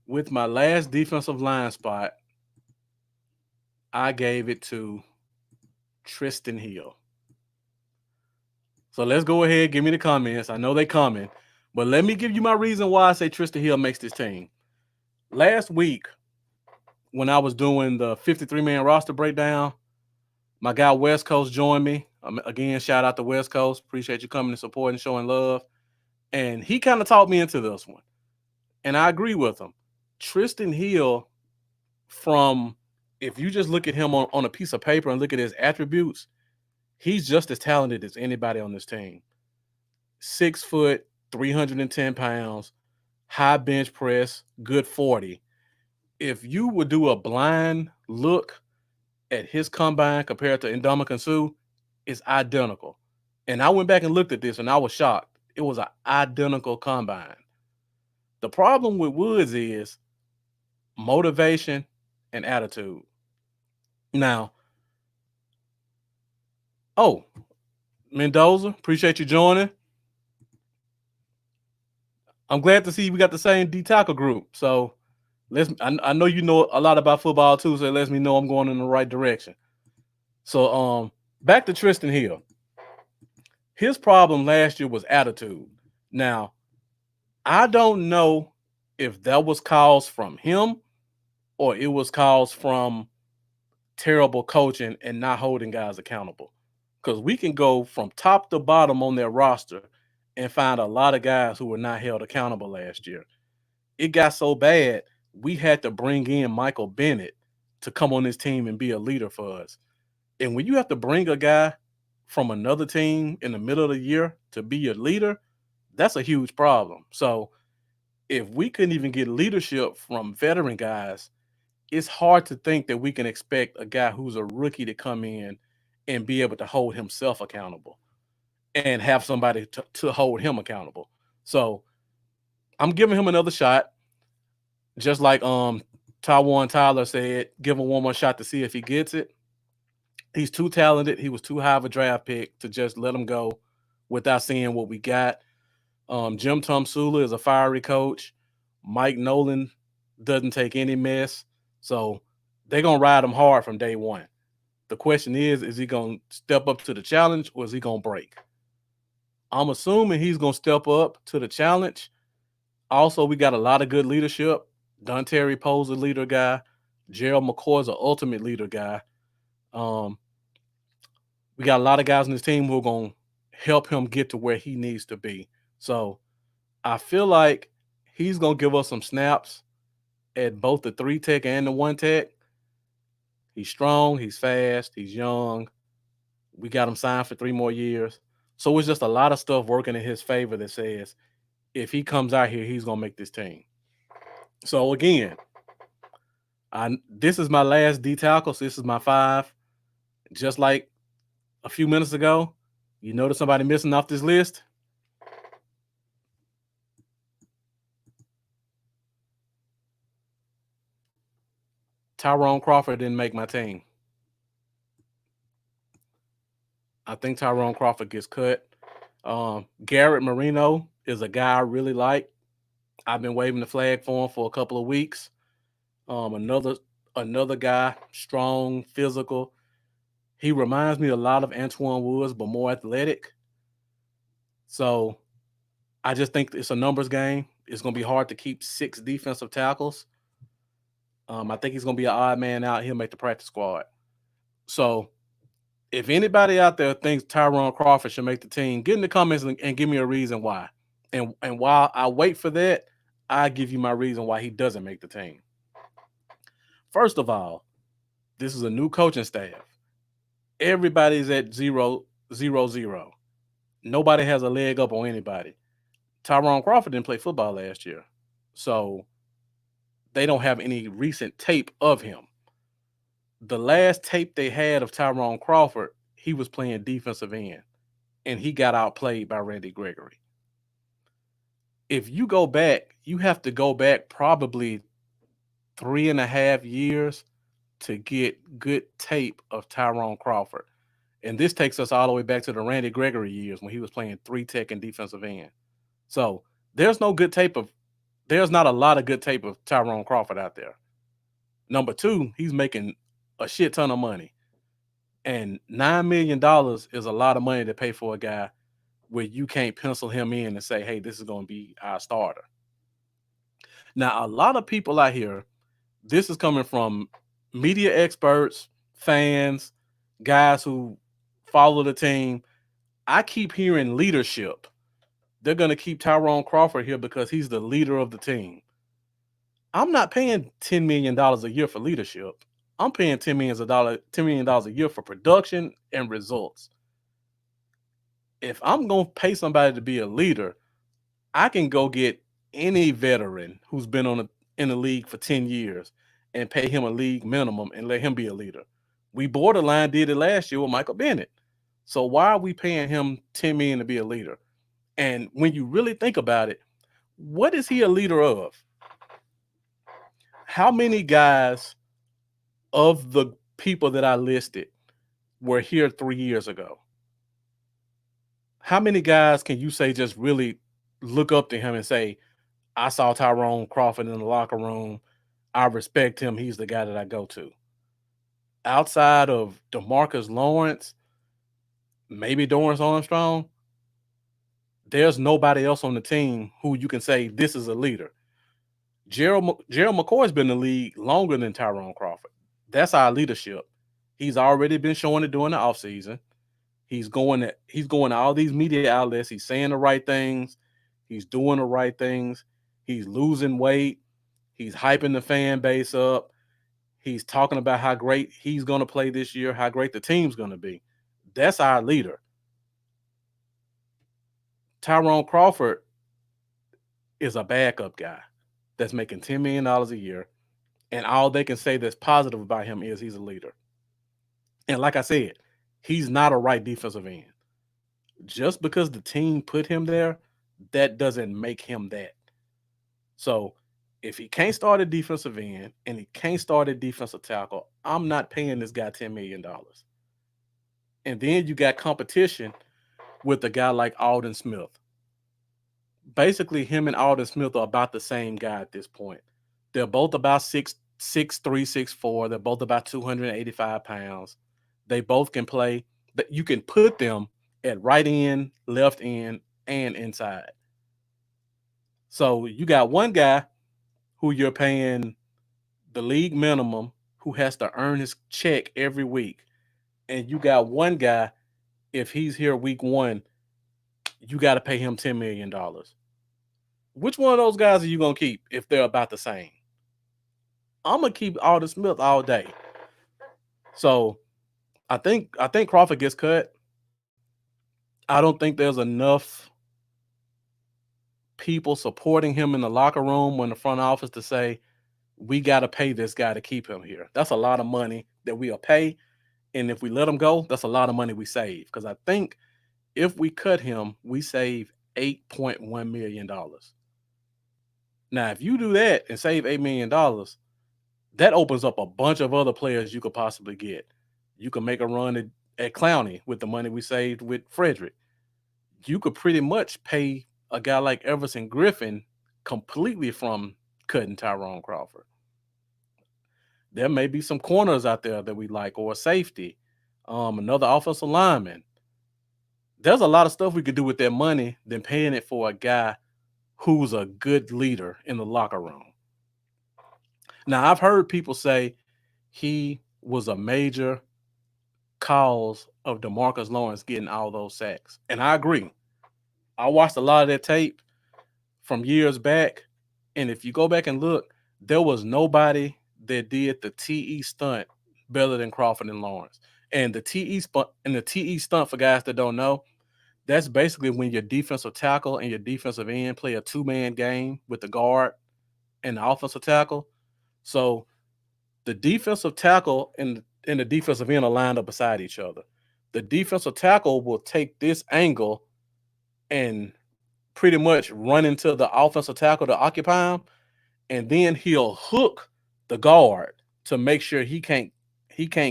with my last defensive line spot, I gave it to Tristan Hill. So let's go ahead, give me the comments. I know they're coming, but let me give you my reason why I say Tristan Hill makes this team. Last week, when I was doing the 53-man roster breakdown, my guy West Coast joined me. Again, shout out to West Coast. Appreciate you coming and supporting, showing love. And he kind of talked me into this one. And I agree with him. Tristan Hill, if you just look at him on a piece of paper and look at his attributes, he's just as talented as anybody on this team. 6 foot, 310 pounds, high bench press, good 40. If you would do a blind look at his combine compared to Ndamukong Suh, it's identical. And I went back and looked at this, and I was shocked. It was an identical combine. The problem with Woods is motivation and attitude. Now, Mendoza, appreciate you joining. I'm glad to see we got the same D tackle group. So I know you know a lot about football too, so it lets me know I'm going in the right direction. So back to Tristan Hill. His problem last year was attitude. Now, I don't know if that was caused from him or it was caused from terrible coaching and not holding guys accountable. Because we can go from top to bottom on their roster and find a lot of guys who were not held accountable last year. It got so bad, we had to bring in Michael Bennett to come on this team and be a leader for us. And when you have to bring a guy from another team in the middle of the year to be your leader, that's a huge problem. So if we couldn't even get leadership from veteran guys, it's hard to think that we can expect a guy who's a rookie to come in and be able to hold himself accountable and have somebody to hold him accountable. So I'm giving him another shot. just like Tywan Tyler said, give him one more shot to see if he gets it. He's too talented. He was too high of a draft pick to just let him go without seeing what we got. Jim Tomsula is a fiery coach. Mike Nolan doesn't take any mess. So they're going to ride him hard from day one. The question is he going to step up to the challenge or is he going to break? I'm assuming he's going to step up to the challenge. Also, we got a lot of good leadership. Don Terry Poe's a leader guy. Gerald McCoy's an ultimate leader guy. We got a lot of guys on this team who are going to help him get to where he needs to be. So I feel like he's going to give us some snaps at both the 3-tech and the 1-tech. He's strong. He's fast. He's young. We got him signed for 3 more years. So it's just a lot of stuff working in his favor that says if he comes out here, he's going to make this team. So again, this is my last D tackle. So this is my 5. Just like a few minutes ago, you notice somebody missing off this list? Tyrone Crawford didn't make my team. I think Tyrone Crawford gets cut. Garrett Marino is a guy I really like. I've been waving the flag for him for a couple of weeks. Another guy, strong, physical. He reminds me a lot of Antoine Woods, but more athletic. So I just think it's a numbers game. It's going to be hard to keep 6 defensive tackles. I think he's going to be an odd man out. He'll make the practice squad. So if anybody out there thinks Tyrone Crawford should make the team, get in the comments and give me a reason why. And while I wait for that, I give you my reason why he doesn't make the team. First of all, this is a new coaching staff. Everybody's at 0-0-0. Nobody has a leg up on anybody. Tyrone Crawford didn't play football last year. So they don't have any recent tape of him. The last tape they had of Tyrone Crawford, he was playing defensive end, and he got outplayed by Randy Gregory. If you go back, you have to go back probably 3.5 years to get good tape of Tyrone Crawford. And this takes us all the way back to the Randy Gregory years when he was playing 3-tech and defensive end. So there's not a lot of good tape of Tyrone Crawford out there. Number 2, he's making a shit ton of money. And $9 million is a lot of money to pay for a guy where you can't pencil him in and say, hey, this is going to be our starter. Now, a lot of people out here, this is coming from media experts, fans, guys who follow the team. I keep hearing leadership. They're going to keep Tyrone Crawford here because he's the leader of the team. I'm not paying $10 million a year for leadership. I'm paying $10 million a year for production and results. If I'm going to pay somebody to be a leader, I can go get any veteran who's been in the league for 10 years and pay him a league minimum and let him be a leader. We borderline did it last year with Michael Bennett. So why are we paying him $10 million to be a leader? And when you really think about it, what is he a leader of? How many guys of the people that I listed were here 3 years ago? How many guys can you say just really look up to him and say, I saw Tyrone Crawford in the locker room. I respect him. He's the guy that I go to. Outside of DeMarcus Lawrence, maybe Dorrance Armstrong, there's nobody else on the team who you can say this is a leader. Gerald McCoy's been in the league longer than Tyrone Crawford. That's our leadership. He's already been showing it during the offseason. He's going to all these media outlets. He's saying the right things. He's doing the right things. He's losing weight. He's hyping the fan base up. He's talking about how great he's going to play this year, how great the team's going to be. That's our leader. Tyrone Crawford is a backup guy that's making $10 million a year, and all they can say that's positive about him is he's a leader. And like I said, he's not a right defensive end. Just because the team put him there, that doesn't make him that. So If he can't start a defensive end and he can't start a defensive tackle, I'm not paying this guy $10 million. And then you got competition with a guy like Alden Smith. Basically, him and Alden Smith are about the same guy at this point. They're both about 6'3", 6'4". They're both about 285 pounds. They both can play. That you can put them at right end, left end, and inside. So you got one guy who you're paying the league minimum, who has to earn his check every week, and you got one guy, if he's here week one, you got to pay him $10 million. Which one of those guys are you gonna keep if they're about the same? I'm gonna keep Alden Smith all day. So I think Crawford gets cut. I don't think there's enough people supporting him in the locker room when the front office to say we got to pay this guy to keep him here. That's a lot of money that we'll pay, and if we let him go, that's a lot of money we save. Because I think if we cut him, we save $8.1 million. Now, if you do that and save $8 million, that opens up a bunch of other players you could possibly get. You could make a run at Clowney with the money we saved with Frederick. You could pretty much pay a guy like Everson Griffin completely from cutting Tyrone Crawford. There may be some corners out there that we like, or a safety, another offensive lineman. There's a lot of stuff we could do with that money than paying it for a guy who's a good leader in the locker room. Now, I've heard people say he was a major cause of DeMarcus Lawrence getting all those sacks. And I agree. I watched a lot of that tape from years back. And if you go back and look, there was nobody that did the TE stunt better than Crawford and Lawrence. And the TE stunt, for guys that don't know, that's basically when your defensive tackle and your defensive end play a two-man game with the guard and the offensive tackle. So the defensive tackle and the defensive end are lined up beside each other. The defensive tackle will take this angle and pretty much run into the offensive tackle to occupy him, and then he'll hook the guard to make sure he can't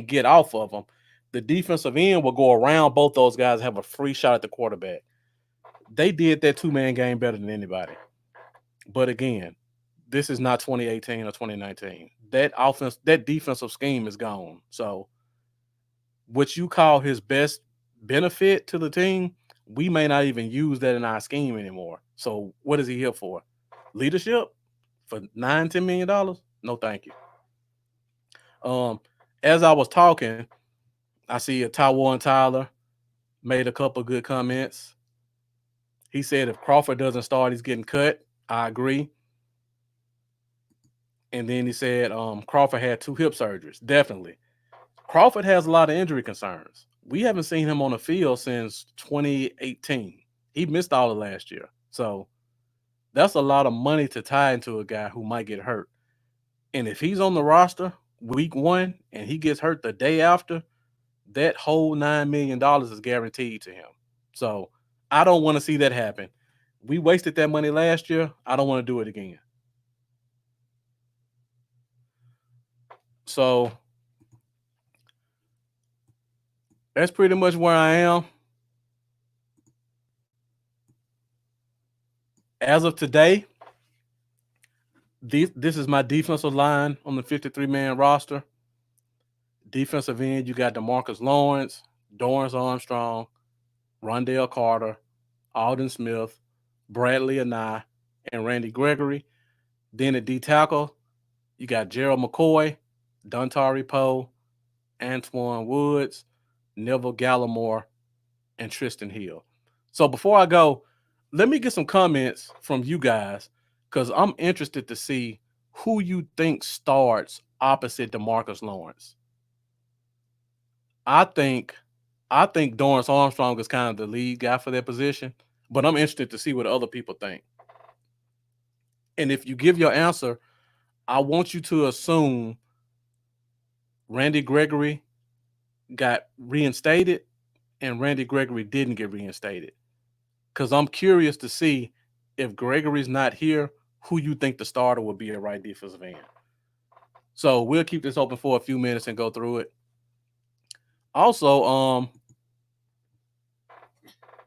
get off of him. The defensive end will go around both those guys, have a free shot at the quarterback. They did that two-man game better than anybody. But again, this is not 2018 or 2019. That defensive scheme is gone. So what you call his best benefit to the team, we may not even use that in our scheme anymore. So what is he here for? Leadership for $9-10 million? No, thank you. As I was talking, I see a Tywon Tyler made a couple good comments. He said if Crawford doesn't start, he's getting cut. I agree. And then he said Crawford had 2 hip surgeries. Definitely. Crawford has a lot of injury concerns. We haven't seen him on the field since 2018. He missed all of last year. So that's a lot of money to tie into a guy who might get hurt. And if he's on the roster week 1 and he gets hurt the day after, that whole $9 million is guaranteed to him. So I don't want to see that happen. We wasted that money last year. I don't want to do it again. So that's pretty much where I am. As of today, this is my defensive line on the 53-man roster. Defensive end, you got DeMarcus Lawrence, Dorrance Armstrong, Rondell Carter, Alden Smith, Bradley Anai, and Randy Gregory. Then at D tackle, you got Gerald McCoy, Dontari Poe, Antoine Woods, Neville Gallimore, and Tristan Hill. So before I go, let me get some comments from you guys, because I'm interested to see who you think starts opposite DeMarcus Lawrence. I think Dorrance Armstrong is kind of the lead guy for that position, but I'm interested to see what other people think. And if you give your answer, I want you to assume Randy Gregory got reinstated and Randy Gregory didn't get reinstated. Because I'm curious to see if Gregory's not here, who you think the starter will be at right defensive end. So we'll keep this open for a few minutes and go through it. Also,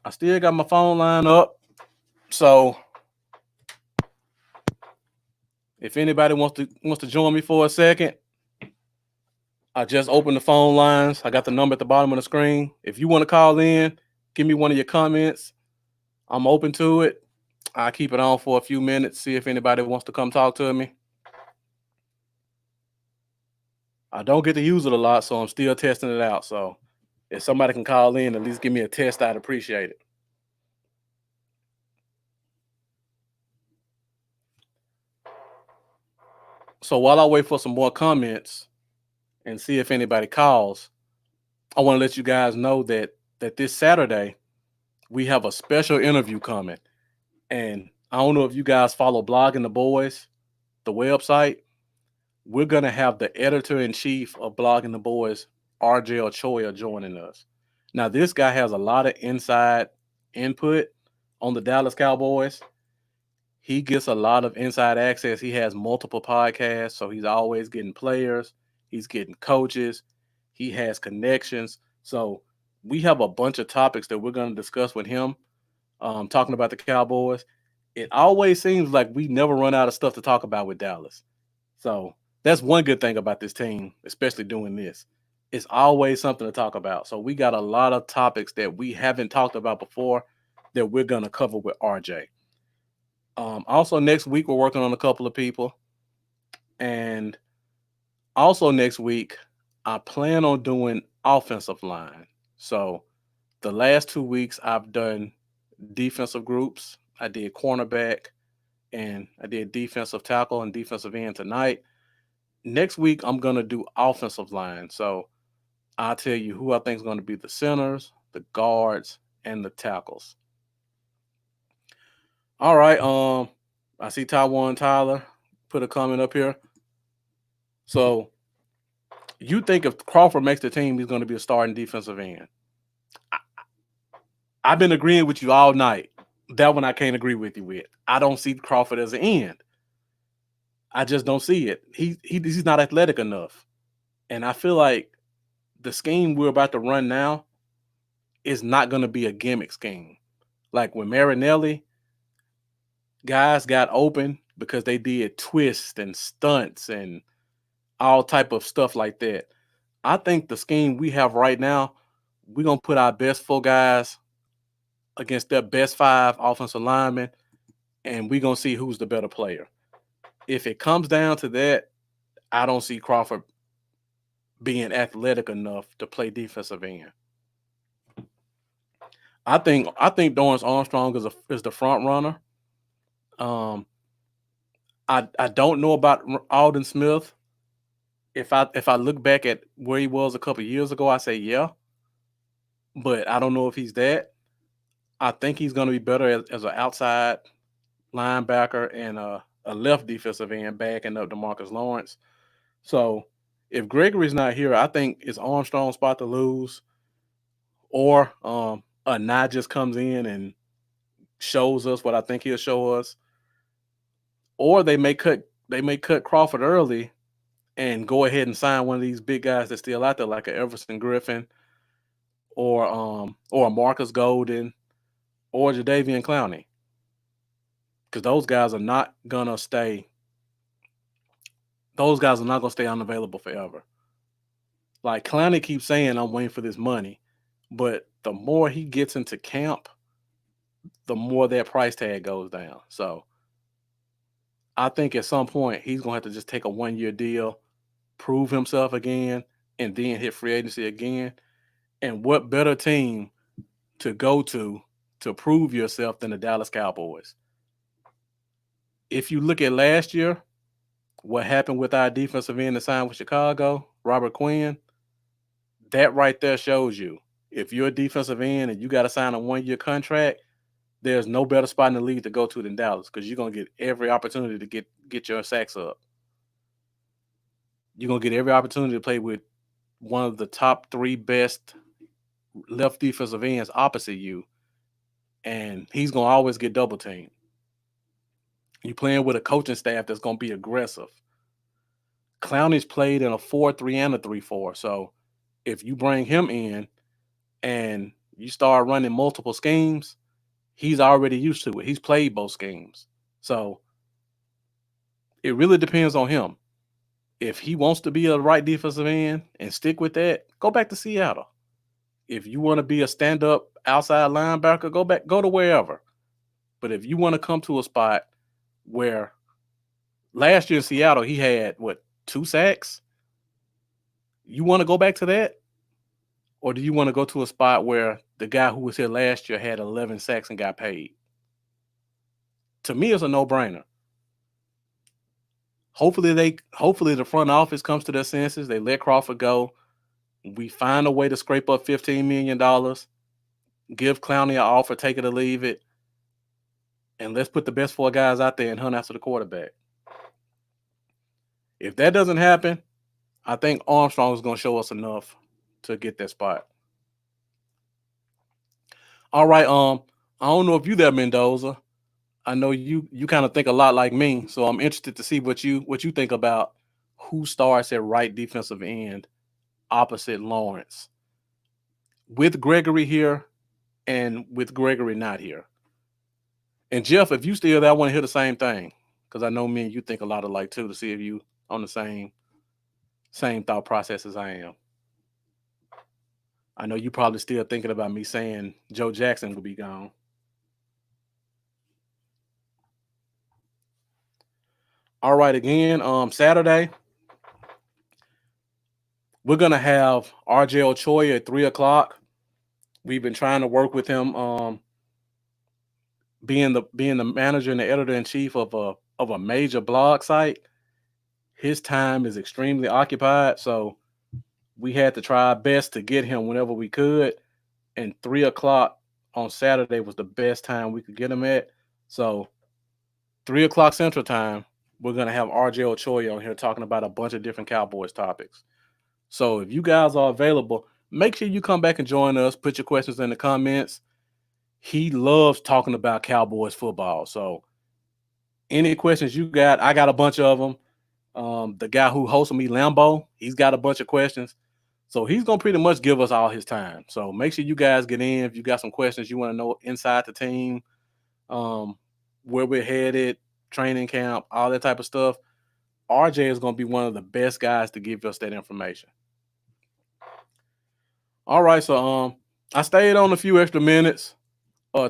I still got my phone line up. So if anybody wants to join me for a second, I just opened the phone lines. I got the number at the bottom of the screen. If you want to call in, give me one of your comments. I'm open to it. I'll keep it on for a few minutes, see if anybody wants to come talk to me. I don't get to use it a lot, so I'm still testing it out. So if somebody can call in, at least give me a test, I'd appreciate it. So while I wait for some more comments and see if anybody calls, I want to let you guys know that this Saturday we have a special interview coming. And I don't know if you guys follow Blogging the Boys, the website. We're going to have the editor-in-chief of Blogging the Boys, RJ Ochoa, joining us. Now, this guy has a lot of inside input on the Dallas Cowboys. He gets a lot of inside access. He has multiple podcasts, so he's always getting players. He's getting coaches. He has connections. So we have a bunch of topics that we're going to discuss with him, talking about the Cowboys. It always seems like we never run out of stuff to talk about with Dallas. So that's one good thing about this team, especially doing this. It's always something to talk about. So we got a lot of topics that we haven't talked about before that we're going to cover with RJ. Also, next week, we're working on a couple of people. And also next week, I plan on doing offensive line. So the last 2 weeks, I've done defensive groups. I did cornerback, and I did defensive tackle and defensive end tonight. Next week, I'm going to do offensive line. So I'll tell you who I think is going to be the centers, the guards, and the tackles. All right. I see Taiwan Tyler put a comment up here. So you think if Crawford makes the team, he's going to be a starting defensive end. I've been agreeing with you all night. That one I can't agree with you with. I don't see Crawford as an end. I just don't see it. He's not athletic enough. And I feel like the scheme we're about to run now is not going to be a gimmick scheme. Like when Marinelli, guys got open because they did twists and stunts and all type of stuff like that. I think the scheme we have right now, we're going to put our best 4 guys against their best 5 offensive linemen, and we're going to see who's the better player. If it comes down to that, I don't see Crawford being athletic enough to play defensive end. I think Dorrance Armstrong is the front runner. I don't know about Alden Smith. If I look back at where he was a couple of years ago, I say yeah, but I don't know if he's that. I think he's going to be better as an outside linebacker and a left defensive end backing up DeMarcus Lawrence. So if Gregory's not here, I think it's Armstrong's spot to lose, or a Nye just comes in and shows us what I think he'll show us, or they may cut Crawford early and go ahead and sign one of these big guys that's still out there, like a Everson Griffin, or a Marcus Golden, or Jadeveon Clowney, because those guys are not gonna stay. Those guys are not gonna stay unavailable forever. Like Clowney keeps saying, "I'm waiting for this money," but the more he gets into camp, the more that price tag goes down. So I think at some point he's gonna have to just take a 1-year deal, prove himself again, and then hit free agency again. And what better team to go to prove yourself than the Dallas Cowboys? If you look at last year, what happened with our defensive end that signed with Chicago, Robert Quinn, that right there shows you if you're a defensive end and you got to sign a 1-year contract, there's no better spot in the league to go to than Dallas, because you're going to get every opportunity to get your sacks up. You're going to get every opportunity to play with one of the top 3 best left defensive ends opposite you, and he's going to always get double teamed. You're playing with a coaching staff that's going to be aggressive. Clowney's played in a 4-3 and a 3-4. So if you bring him in and you start running multiple schemes, he's already used to it. He's played both schemes. So it really depends on him. If he wants to be a right defensive end and stick with that, go back to Seattle. If you want to be a stand-up outside linebacker, go to wherever. But if you want to come to a spot where last year in Seattle he had 2 sacks, you want to go back to that? Or do you want to go to a spot where the guy who was here last year had 11 sacks and got paid? To me, it's a no-brainer. Hopefully the front office comes to their senses. They let Crawford go. We find a way to scrape up $15 million, give Clowney an offer, take it or leave it, and let's put the best 4 guys out there and hunt after the quarterback. If that doesn't happen, I think Armstrong is going to show us enough to get that spot. All right, I don't know if you there, Mendoza. I know you kind of think a lot like me, so I'm interested to see what you think about who starts at right defensive end opposite Lawrence, with Gregory here and with Gregory not here. And Jeff, if you still there, I want to hear the same thing, because I know me and you think a lot alike too, to see if you on the same thought process as I am. I know you probably still thinking about me saying Joe Jackson will be gone. All right, again, Saturday, we're gonna have RJ Ochoa at 3:00. We've been trying to work with him, being the manager and the editor-in-chief of a major blog site. His time is extremely occupied, so we had to try our best to get him whenever we could. And 3:00 on Saturday was the best time we could get him at. So 3:00 Central Time, we're gonna have RJ Ochoa on here talking about a bunch of different Cowboys topics. So if you guys are available, make sure you come back and join us. Put your questions in the comments. He loves talking about Cowboys football. So any questions you got, I got a bunch of them. The guy who hosts me, Lambo, he's got a bunch of questions. So he's going to pretty much give us all his time. So make sure you guys get in. If you got some questions you want to know inside the team, where we're headed, training camp, all that type of stuff, RJ is going to be one of the best guys to give us that information. All right, so I stayed on a few extra minutes.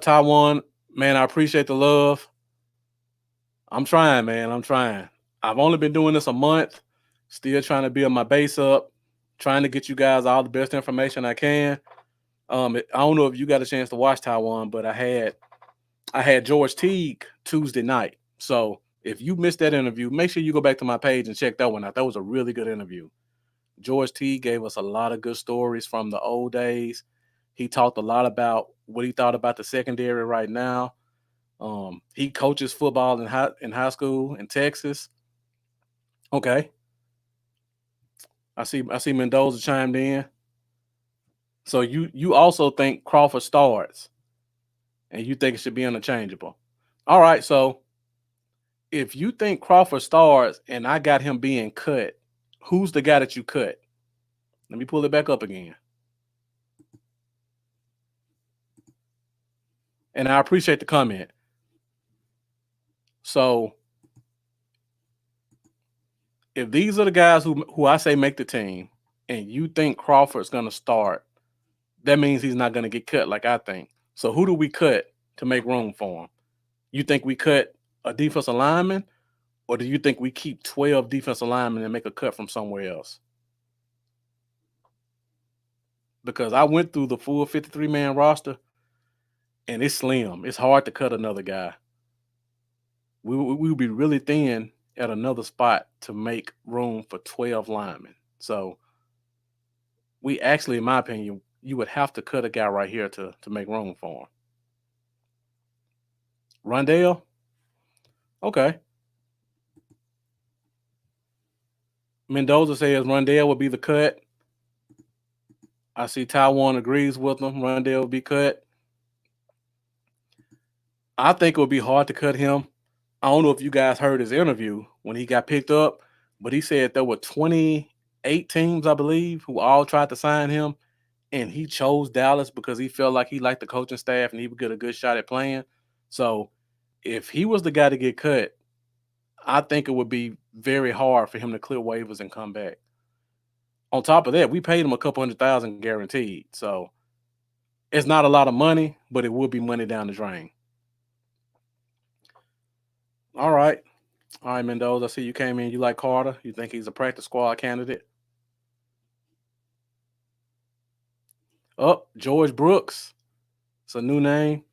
Taiwan, man, I appreciate the love. I'm trying, man. I'm trying. I've only been doing this a month, still trying to build my base up, trying to get you guys all the best information I can. I don't know if you got a chance to watch Taiwan, but I had George Teague Tuesday night. So if you missed that interview, make sure you go back to my page and check that one out. That was a really good interview. George Teague gave us a lot of good stories from the old days. He talked a lot about what he thought about the secondary right now. He coaches football in high school in Texas. Okay. I see Mendoza chimed in. So you also think Crawford starts, and you think it should be interchangeable. All right, so if you think Crawford starts and I got him being cut, who's the guy that you cut? Let me pull it back up again. And I appreciate the comment. So if these are the guys who I say make the team, and you think Crawford's going to start, that means he's not going to get cut like I think. So who do we cut to make room for him? You think we cut a defensive lineman, or do you think we keep 12 defensive linemen and make a cut from somewhere else? Because I went through the full 53-man roster, and it's slim. It's hard to cut another guy. We would be really thin at another spot to make room for 12 linemen. So we actually, in my opinion, you would have to cut a guy right here to make room for him. Rondale? Okay. Mendoza says Rondale would be the cut. I see Taiwan agrees with him. Rondale will be cut. I think it would be hard to cut him. I don't know if you guys heard his interview when he got picked up, but he said there were 28 teams, I believe, who all tried to sign him, and he chose Dallas because he felt like he liked the coaching staff and he would get a good shot at playing. So if he was the guy to get cut, I think it would be very hard for him to clear waivers and come back. On top of that, we paid him a couple $100,000 guaranteed. So it's not a lot of money, but it would be money down the drain. All right. All right, Mendoza. I see you came in. You like Carter. You think he's a practice squad candidate? Oh, George Brooks. It's a new name.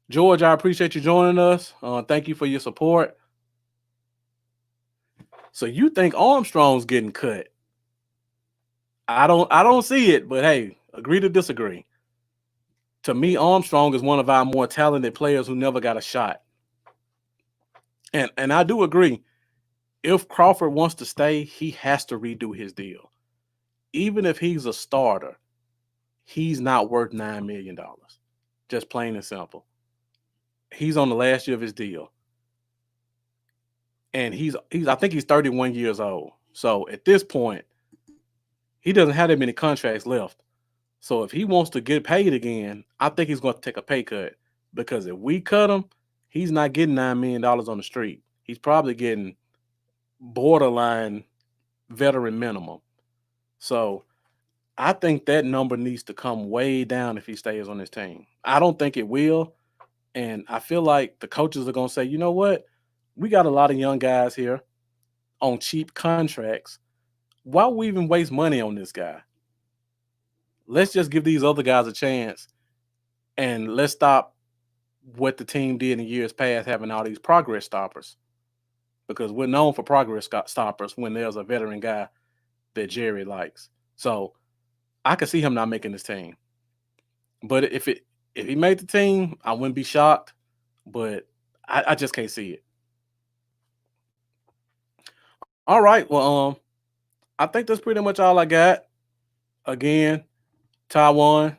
George, I appreciate you joining us. Thank you for your support. So you think Armstrong's getting cut? I don't see it, but hey, agree to disagree. To me, Armstrong is one of our more talented players who never got a shot. And I do agree. If Crawford wants to stay, he has to redo his deal. Even if he's a starter, he's not worth $9 million. Just plain and simple. He's on the last year of his deal. And I think he's 31 years old. So at this point, he doesn't have that many contracts left. So if he wants to get paid again, I think he's going to take a pay cut. Because if we cut him, he's not getting $9 million on the street. He's probably getting borderline veteran minimum. So I think that number needs to come way down if he stays on this team. I don't think it will. And I feel like the coaches are going to say, you know what? We got a lot of young guys here on cheap contracts. Why would we even waste money on this guy? Let's just give these other guys a chance and let's stop what the team did in years past, having all these progress stoppers. Because we're known for progress stoppers when there's a veteran guy that Jerry likes. So I could see him not making this team. But if he made the team, I wouldn't be shocked. But I just can't see it. All right. Well, I think that's pretty much all I got. Again, Taiwan,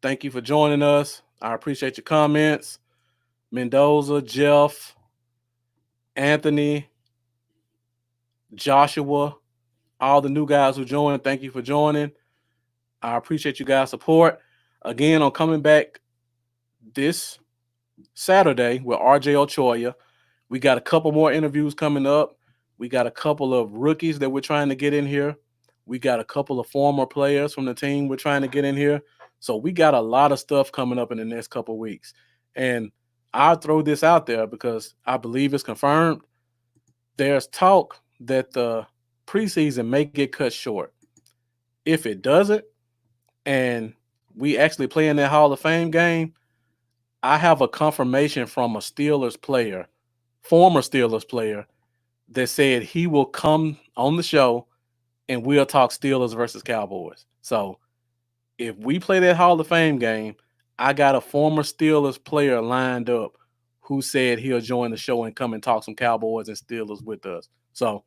thank you for joining us. I appreciate your comments. Mendoza, Jeff, Anthony, Joshua, all the new guys who joined, thank you for joining. I appreciate you guys' support. Again, I'm coming back this Saturday with RJ Ochoa. We got a couple more interviews coming up. We got a couple of rookies that we're trying to get in here. We got a couple of former players from the team we're trying to get in here. So we got a lot of stuff coming up in the next couple of weeks. And I'll throw this out there because I believe it's confirmed. There's talk that the preseason may get cut short. If it doesn't, and we actually play in that Hall of Fame game, I have a confirmation from a Steelers player, former Steelers player, that said he will come on the show and we'll talk Steelers versus Cowboys. So if we play that Hall of Fame game, I got a former Steelers player lined up who said he'll join the show and come and talk some Cowboys and Steelers with us. So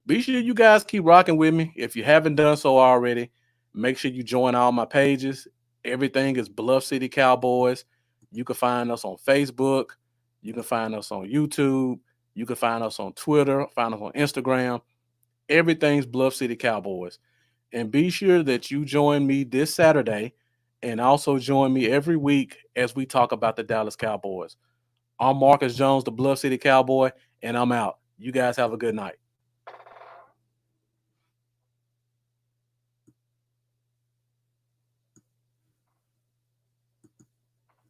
be sure you guys keep rocking with me. If you haven't done so already, make sure you join all my pages. Everything is Bluff City Cowboys. You can find us on Facebook. You can find us on YouTube. You can find us on Twitter, find us on Instagram. Everything's Bluff City Cowboys. And be sure that you join me this Saturday and also join me every week as we talk about the Dallas Cowboys. I'm Marcus Jones, the Bluff City Cowboy, and I'm out. You guys have a good night.